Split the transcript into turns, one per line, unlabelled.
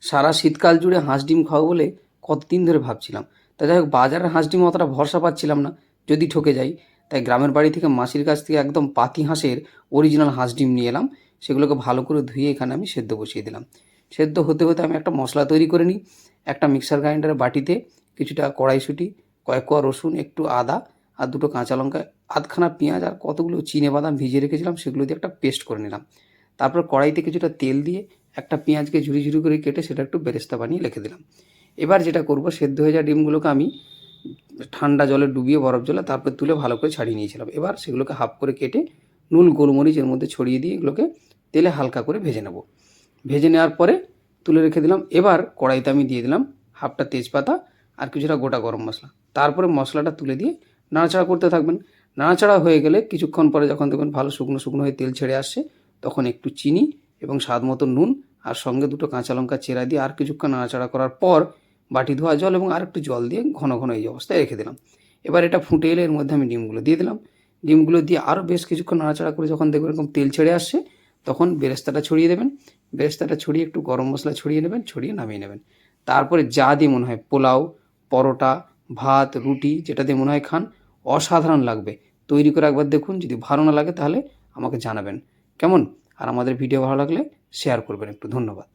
সারা শীতকাল জুড়ে হাঁস ডিম খাবো বলে কতদিন ধরে ভাবছিলাম। তা যাই হোক, বাজারের হাঁস ডিম অতটা ভরসা পাচ্ছিলাম না, যদি ঠকে যাই। তাই গ্রামের বাড়ি থেকে মাসির কাছ থেকে একদম পাতি হাঁসের অরিজিনাল হাঁস ডিম নিয়ে এলাম। সেগুলোকে ভালো করে ধুয়ে এখানে আমি সেদ্ধ বসিয়ে দিলাম। সেদ্ধ হতে হতে আমি একটা মশলা তৈরি করে নিই। একটা মিক্সার গ্রাইন্ডারের বাটিতে কিছুটা কড়াইশুঁটি, কয়েক কোয়া রসুন, একটু আদা আর দুটো কাঁচা লঙ্কা, আধখানা পেঁয়াজ আর কতগুলো চিনে বাদাম ভিজিয়ে রেখেছিলাম, সেগুলো দিয়ে একটা পেস্ট করে নিলাম। তারপর কড়াইতে কিছুটা তেল দিয়ে একটা পেঁয়াজকে ঝুরি ঝুরি করে কেটে সেটা একটু বেরেস্তা বানিয়ে রেখে দিলাম। এবার যেটা করব, সেদ্ধ হয়ে যাওয়া ডিমগুলোকে আমি ঠান্ডা জলে ডুবিয়ে, বরফ জলে তারপর তুলে ভালো করে ছাড়িয়ে নিয়েছিলাম। এবার সেগুলোকে হাফ করে কেটে নুন গোলমরিচ এর মধ্যে ছড়িয়ে দিয়ে এগুলোকে তেলে হালকা করে ভেজে নেব। ভেজে নেওয়ার পরে তুলে রেখে দিলাম। এবার কড়াইতে আমি দিয়ে দিলাম হাফটা তেজপাতা আর কিছুটা গোটা গরম মশলা। তারপরে মশলাটা তুলে দিয়ে নাড়াচাড়া করতে থাকবেন। নাড়াচাড়া হয়ে গেলে কিছুক্ষণ পরে যখন দেখবেন ভালো শুকনো শুকনো হয়ে তেল ছেড়ে আসছে, তখন একটু চিনি এবং স্বাদ মতো নুন আর সঙ্গে দুটো কাঁচা লঙ্কা চেরা দিয়ে আর কিছুক্ষণ নাড়াচাড়া করার পর বাটি ধোয়া জল এবং আর একটু জল দিয়ে ঘন ঘন এই অবস্থায় রেখে দিলাম। এবার এটা ফুটে এলে এর মধ্যে আমি ডিমগুলো দিয়ে দিলাম। ডিমগুলো দিয়ে আরও বেশ কিছুক্ষণ নাড়াচাড়া করে যখন দেখবেন এরকম তেল ছেড়ে আসছে, তখন বেরেস্তাটা ছড়িয়ে দেবেন। বেরেস্তাটা ছড়িয়ে একটু গরম মশলা ছড়িয়ে নেবেন, ছড়িয়ে নামিয়ে নেবেন। তারপরে যা দিয়ে মনে হয়, পোলাও, পরোটা, ভাত, রুটি, যেটা দিয়ে মনে হয় খান, অসাধারণ লাগবে। তৈরি করে একবার দেখুন, যদি ভালো না লাগে তাহলে আমাকে জানাবেন কেমন। আর আমাদের ভিডিও ভালো লাগলে শেয়ার করবেন একটু। ধন্যবাদ।